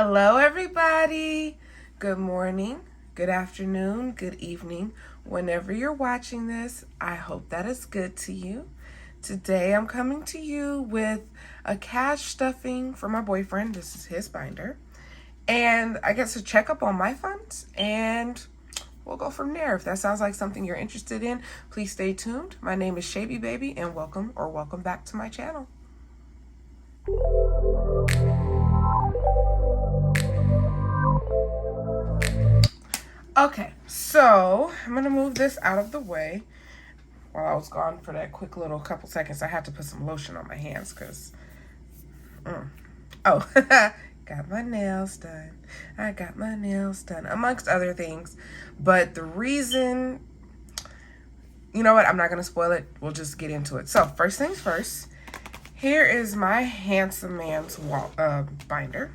Hello, everybody. Good morning, good afternoon, good evening. Whenever you're watching this, I hope that is good to you. Today, I'm coming to you with a cash stuffing for my boyfriend. This is his binder. And I guess a checkup on my funds, and we'll go from there. If that sounds like something you're interested in, please stay tuned. My name is Shavy Baby, and welcome back to my channel. Okay, so I'm gonna move this out of the way. While I was gone for that quick little couple seconds, I had to put some lotion on my hands because, oh, got my nails done. I got my nails done, amongst other things. But the reason, you know what, I'm not gonna spoil it. We'll just get into it. So first things first, here is my handsome man's binder.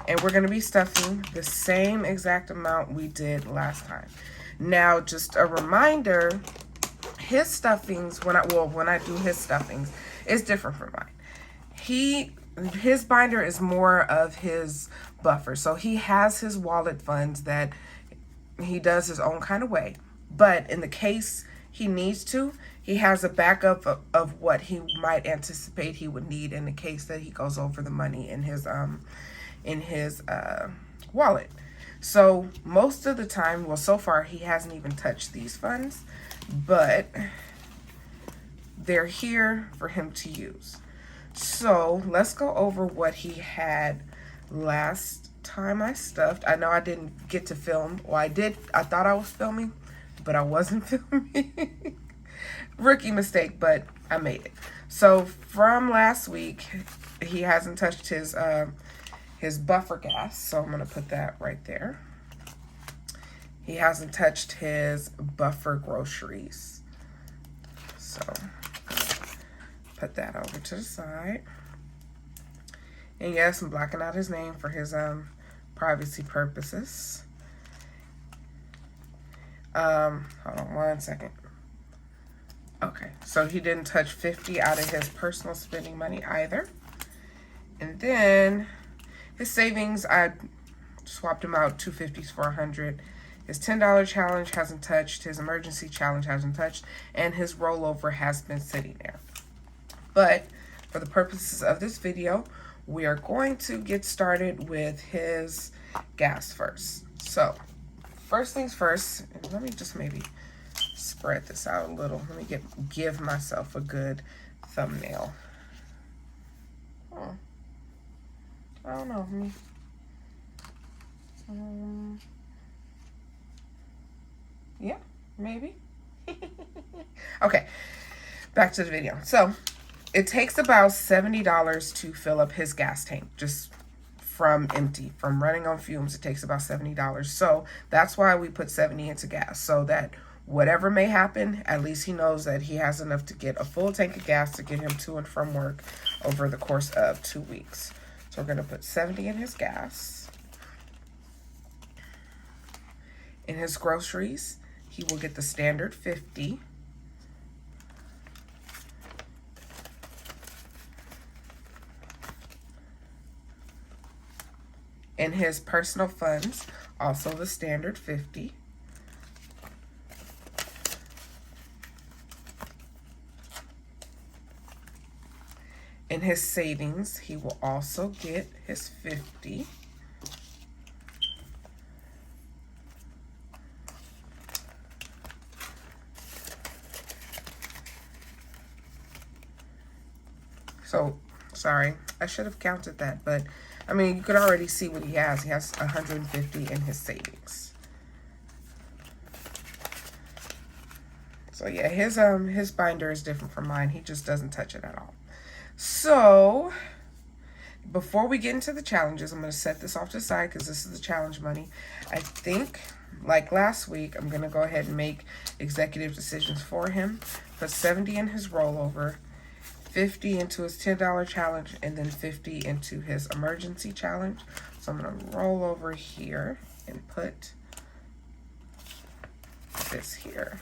And we're going to be stuffing the same exact amount we did last time. Now, just a reminder, his stuffings, when I do his stuffings, is different from mine. His binder is more of his buffer. So he has his wallet funds that he does his own kind of way. But in the case he needs to, he has a backup of what he might anticipate he would need in the case that he goes over the money in his wallet. So most of the time, well, so far he hasn't even touched these funds, but they're here for him to use. So let's go over what he had last time I stuffed. I know I didn't get to film. Well, I did. I thought I was filming, but I wasn't filming. Rookie mistake, but I made it. So from last week, he hasn't touched his buffer gas, so I'm going to put that right there. He hasn't touched his buffer groceries, so put that over to the side. And yes, I'm blacking out his name for his privacy purposes. Hold on one second. Okay, so he didn't touch 50 out of his personal spending money either. And then his savings, I swapped him out, 250s for 100. His $10 challenge hasn't touched. His emergency challenge hasn't touched. And his rollover has been sitting there. But for the purposes of this video, we are going to get started with his gas first. So first things first, and let me just maybe spread this out a little. Let me give myself a good thumbnail. I don't know. Yeah, maybe. Okay, back to the video. So it takes about $70 to fill up his gas tank, just from empty, from running on fumes. It takes about $70. So that's why we put 70 into gas, so that whatever may happen, at least he knows that he has enough to get a full tank of gas to get him to and from work over the course of 2 weeks. So we're going to put 70 in his gas. In his groceries, he will get the standard 50. In his personal funds, also the standard 50. In his savings, he will also get his 50. So, sorry, I should have counted that, but I mean, you could already see what he has. He has 150 in his savings. So yeah, his binder is different from mine. He just doesn't touch it at all. So, before we get into the challenges, I'm going to set this off to the side because this is the challenge money. I think, like last week, I'm going to go ahead and make executive decisions for him. Put 70 in his rollover, 50 into his $10 challenge, and then 50 into his emergency challenge. So I'm going to roll over here and put this here.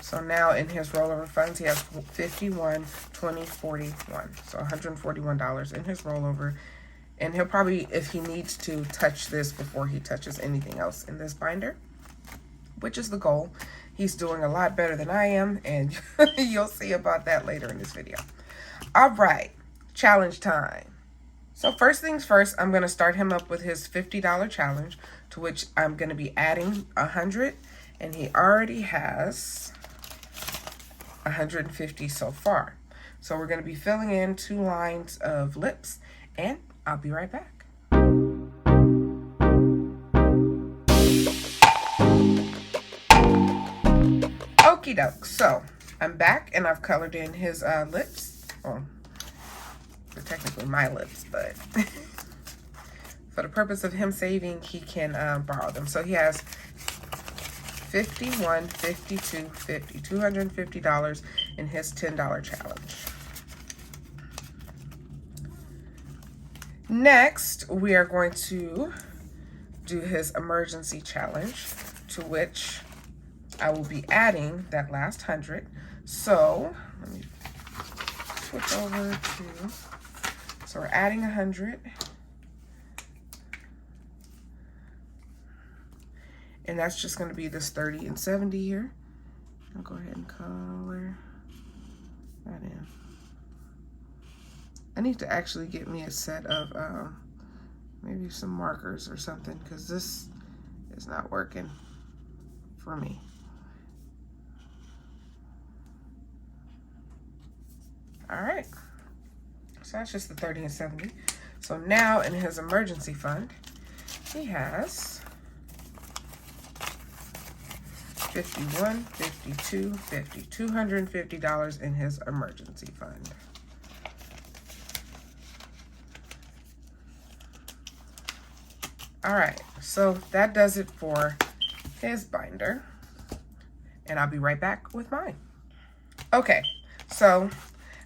So now in his rollover funds, he has 51, 20, 41. So $141 in his rollover. And he'll probably, if he needs to, touch this before he touches anything else in this binder, which is the goal. He's doing a lot better than I am, and you'll see about that later in this video. All right, challenge time. So first things first, I'm going to start him up with his $50 challenge, to which I'm going to be adding 100, and he already has 150 so far. So we're going to be filling in 2 lines of lips, and I'll be right back. Okie doke. So I'm back, and I've colored in his lips. Well, they're technically my lips, but for the purpose of him saving, he can borrow them. So he has 51, 52, 50, $250 in his $10 challenge. Next, we are going to do his emergency challenge, to which I will be adding that last 100. So let me switch over to, so we're adding 100. And that's just going to be this 30 and 70 here. I'll go ahead and color that in. I need to actually get me a set of maybe some markers or something, because this is not working for me. All right, so that's just the 30 and 70. So now in his emergency fund, he has 51, 52, 50, $250 in his emergency fund. All right, so that does it for his binder, and I'll be right back with mine. Okay, so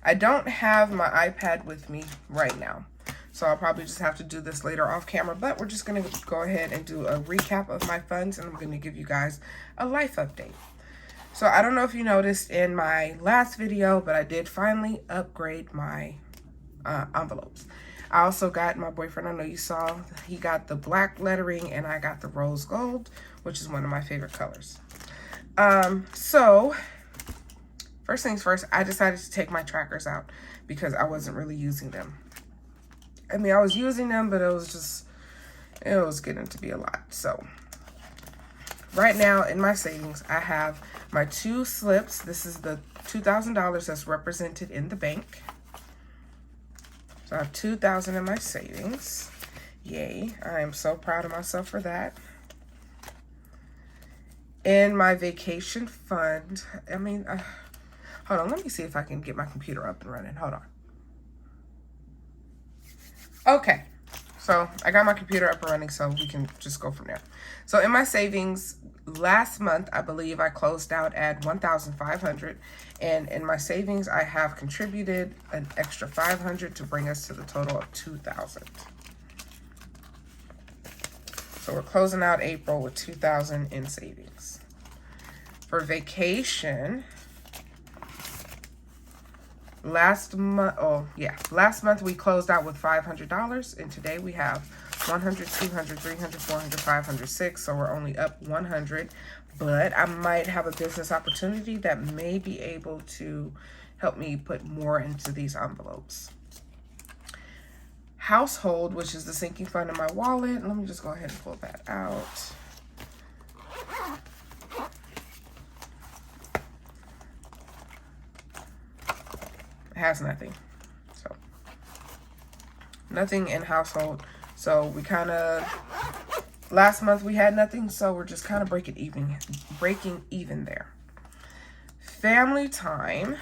I don't have my iPad with me right now, so I'll probably just have to do this later off camera, but we're just gonna go ahead and do a recap of my funds, and I'm gonna give you guys a life update. So I don't know if you noticed in my last video, but I did finally upgrade my envelopes. I also got my boyfriend, I know you saw, he got the black lettering, and I got the rose gold, which is one of my favorite colors. So first things first, I decided to take my trackers out because I wasn't really using them. I mean, I was using them, but it was getting to be a lot. So right now in my savings, I have my 2 slips. This is the $2,000 that's represented in the bank. So I have $2,000 in my savings. Yay. I am so proud of myself for that. In my vacation fund, I mean, hold on, let me see if I can get my computer up and running. Hold on. Okay, so I got my computer up and running, so we can just go from there. So in my savings, last month, I believe I closed out at $1,500. And in my savings, I have contributed an extra $500 to bring us to the total of $2,000. So we're closing out April with $2,000 in savings. For vacation, last month we closed out with $500, and today we have 100, 200, 300, 400, 500, 600, so we're only up 100. But I might have a business opportunity that may be able to help me put more into these envelopes. Household, which is the sinking fund in my wallet. Let me just go ahead and pull that out. It has nothing. So nothing in household. So we kind of, last month we had nothing, so we're just kind of breaking even there. Family time,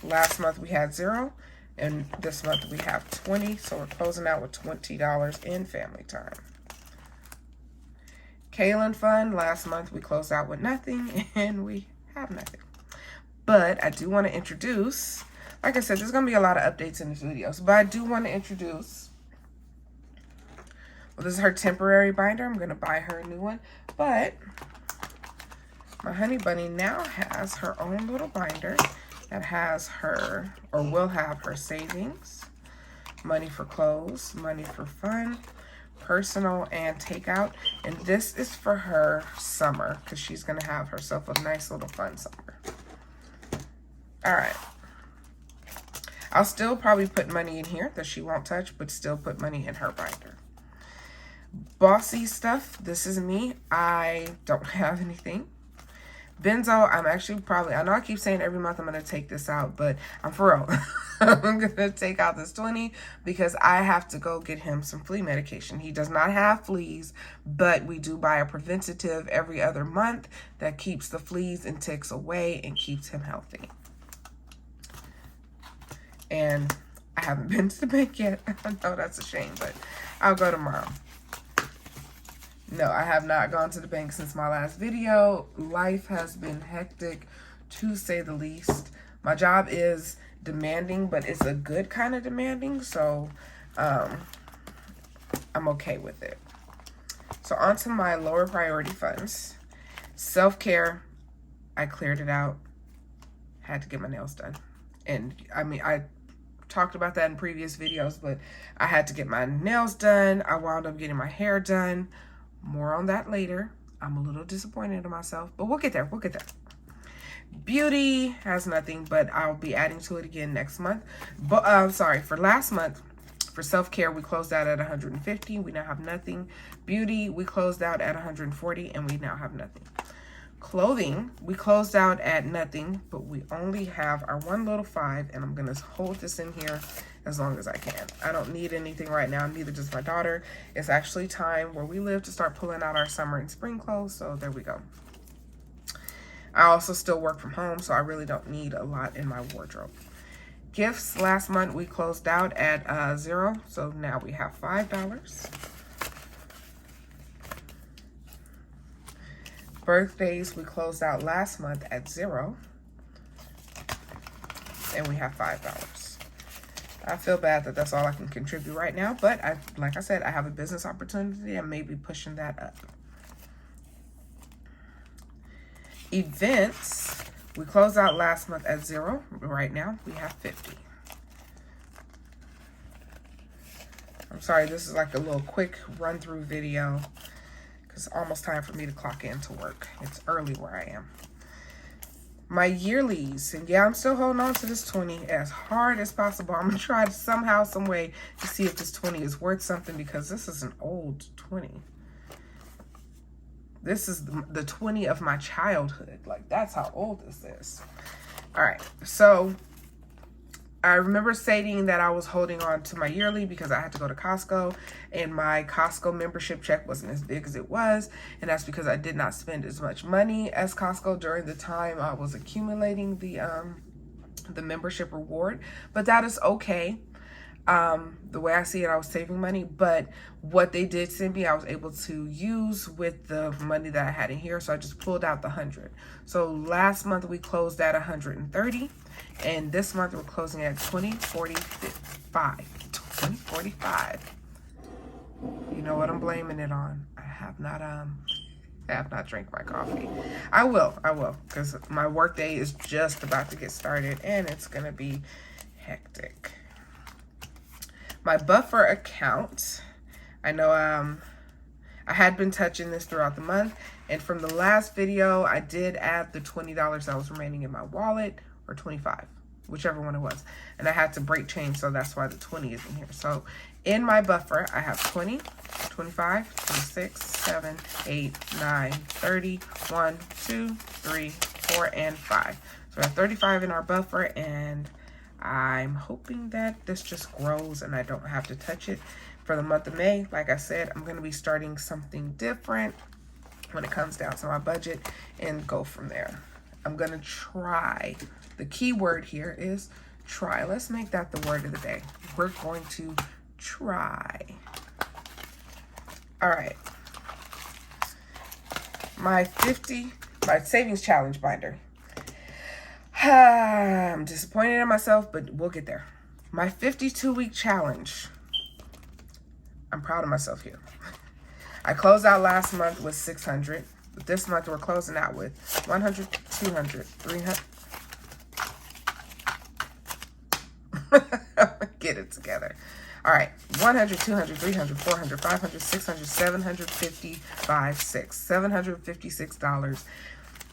last month we had 0, and this month we have 20, so we're closing out with $20 in family time. Kaylin fund, last month we closed out with nothing, and we have nothing. But I do want to introduce, like I said, there's going to be a lot of updates in this video, but I do want to introduce, well, this is her temporary binder. I'm going to buy her a new one. But My honey bunny now has her own little binder that has her, or will have her savings, money for clothes, money for fun, personal, and takeout. And this is for her summer because she's going to have herself a nice little fun summer. All right. I'll still probably put money in here that she won't touch, but still put money in her binder. Bossy stuff. This is me. I don't have anything. Benzo, I'm actually probably, I know I keep saying every month I'm going to take this out, but I'm for real. I'm going to take out this 20 because I have to go get him some flea medication. He does not have fleas, but we do buy a preventative every other month that keeps the fleas and ticks away and keeps him healthy. And I haven't been to the bank yet. I know that's a shame, but I'll go tomorrow. No, I have not gone to the bank since my last video. Life has been hectic, to say the least. My job is demanding, but it's a good kind of demanding, so I'm okay with it. So on to my lower priority funds. Self-care, I cleared it out. Had to get my nails done. And I mean, I talked about that in previous videos, but I had to get my nails done. I wound up getting my hair done. More on that later. I'm a little disappointed in myself, but we'll get there. We'll get there. Beauty has nothing, but I'll be adding to it again next month. But sorry, for last month, for self-care, we closed out at 150. We now have nothing. Beauty, we closed out at 140, and we now have nothing. Clothing, we closed out at nothing, but we only have our one little 5, and I'm going to hold this in here as long as I can. I don't need anything right now, neither does my daughter. It's actually time where we live to start pulling out our summer and spring clothes, so there we go. I also still work from home, so I really don't need a lot in my wardrobe. Gifts, last month we closed out at 0, so now we have $5. Birthdays, we closed out last month at 0, and we have $5. I feel bad that that's all I can contribute right now, but like I said, I have a business opportunity and maybe pushing that up. Events, we closed out last month at 0. Right now, we have 50. I'm sorry, this is like a little quick run-through video because it's almost time for me to clock in to work. It's early where I am. My yearlies, and yeah, I'm still holding on to this 20 as hard as possible. I'm gonna try to somehow, some way to see if this 20 is worth something because this is an old 20. This is the 20 of my childhood. Like, that's how old this is. All right, so I remember stating that I was holding on to my yearly because I had to go to Costco, and my Costco membership check wasn't as big as it was, and that's because I did not spend as much money as Costco during the time I was accumulating the membership reward, but that is okay. The way I see it, I was saving money, but what they did send me, I was able to use with the money that I had in here, so I just pulled out the 100. So last month we closed at 130, and this month we're closing at 2045. 2045. You know what I'm blaming it on? I have not drank my coffee. I will, because my work day is just about to get started, and it's gonna be hectic. My buffer account, I know I had been touching this throughout the month, and from the last video, I did add the $20 that was remaining in my wallet, or 25, whichever one it was, and I had to break change, so that's why the 20 is in here. So in my buffer, I have 20, 25, 26, 7, 8, 9, 30, 1, 2, 3, 4, and 5. So we have 35 in our buffer, and I'm hoping that this just grows and I don't have to touch it for the month of May. Like I said, I'm going to be starting something different when it comes down to my budget and go from there. I'm going to try. The key word here is try. Let's make that the word of the day. We're going to try. All right. My savings challenge binder. I'm disappointed in myself, but we'll get there. My 52-week challenge. I'm proud of myself here. I closed out last month with 600. But this month we're closing out with 100, 200, 300. Get it together. All right, 100, 200, 300, 400, 500, 600, 755, $756.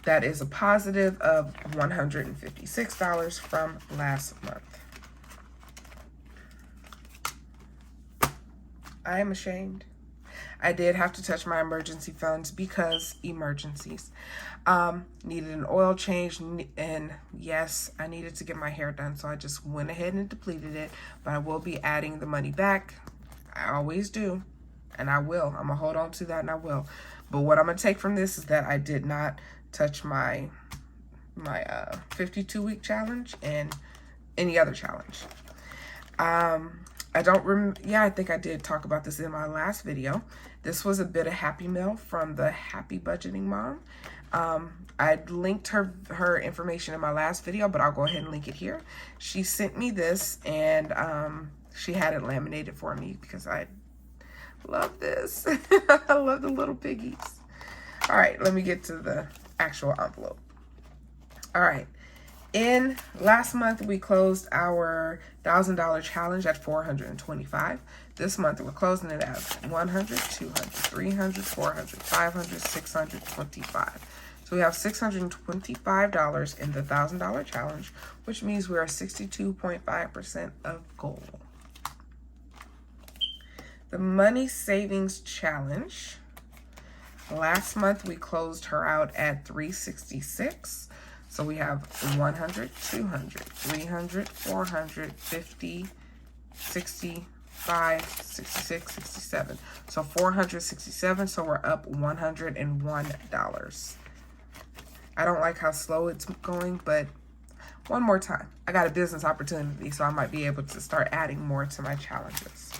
That is a positive of $156 from last month. I am ashamed. I did have to touch my emergency funds because emergencies. Needed an oil change, and yes, I needed to get my hair done, so I just went ahead and depleted it, but I will be adding the money back. I always do, and I will. I'm gonna hold on to that, and I will. But what I'm gonna take from this is that I did not touch my 52-week challenge and any other challenge. I don't remember. Yeah, I think I did talk about this in my last video. This was a bit of Happy Mail from the Happy Budgeting Mom. I linked her information in my last video, but I'll go ahead and link it here. She sent me this, and she had it laminated for me because I love this. I love the little piggies. All right, let me get to the actual envelope. All right. In last month, we closed our $1,000 challenge at $425. This month, we're closing it at 100, 200, 300, 400, 500, 625. So we have $625 in the $1,000 challenge, which means we are 62.5% of goal. The money savings challenge. Last month, we closed her out at $366. So we have 100, 200, 300, 400, 50, 65, 66, 67. So 467, so we're up $101. I don't like how slow it's going, but one more time. I got a business opportunity, so I might be able to start adding more to my challenges.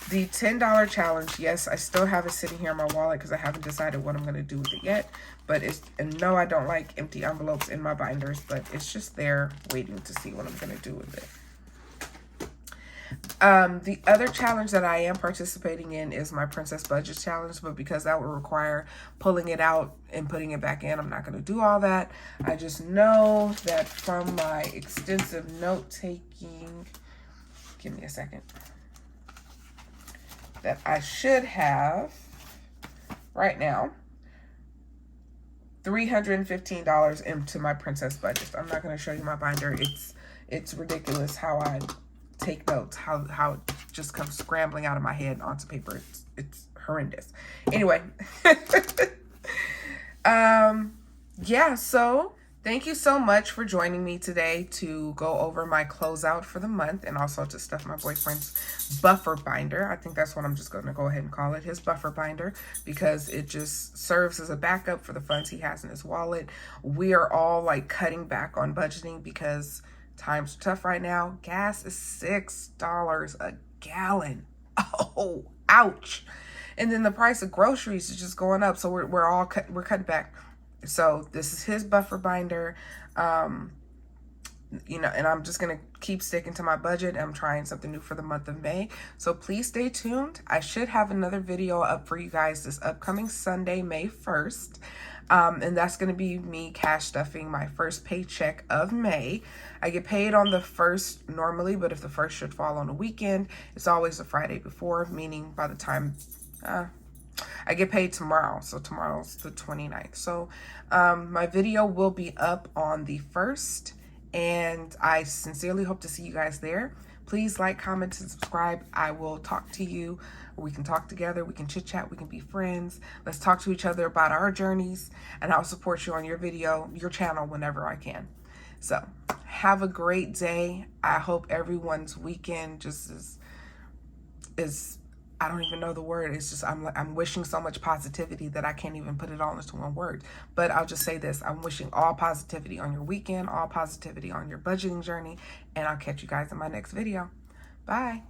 The $10 challenge, yes, I still have it sitting here in my wallet because I haven't decided what I'm going to do with it yet. But and no, I don't like empty envelopes in my binders, but it's just there waiting to see what I'm going to do with it. The other challenge that I am participating in is my Princess Budget Challenge, but because that would require pulling it out and putting it back in, I'm not going to do all that. I just know that from my extensive note-taking, give me a second, that I should have right now $315 into my Princess Budget. I'm not going to show you my binder. It's ridiculous how I take notes, how it just comes scrambling out of my head onto paper. It's horrendous. Anyway, yeah, so thank you so much for joining me today to go over my closeout for the month and also to stuff my boyfriend's buffer binder. I think that's what I'm just going to go ahead and call it, his buffer binder, because it just serves as a backup for the funds he has in his wallet. We are all like cutting back on budgeting because times are tough right now. Gas is $6 a gallon. Oh, ouch. And then the price of groceries is just going up. So we're cutting back. So this is his buffer binder, you know, and I'm just going to keep sticking to my budget. I'm trying something new for the month of May. So please stay tuned. I should have another video up for you guys this upcoming Sunday, May 1st. And that's going to be me cash stuffing my first paycheck of May. I get paid on the 1st normally, but if the 1st should fall on a weekend, it's always the Friday before, meaning by the time, I get paid tomorrow, so tomorrow's the 29th. So my video will be up on the 1st, and I sincerely hope to see you guys there. Please like, comment, and subscribe. I will talk to you. We can talk together. We can chit chat. We can be friends. Let's talk to each other about our journeys, and I'll support you on your video, your channel, whenever I can. So have a great day. I hope everyone's weekend just is I don't even know the word. It's just, I'm wishing so much positivity that I can't even put it all into one word. But I'll just say this. I'm wishing all positivity on your weekend, all positivity on your budgeting journey. And I'll catch you guys in my next video. Bye.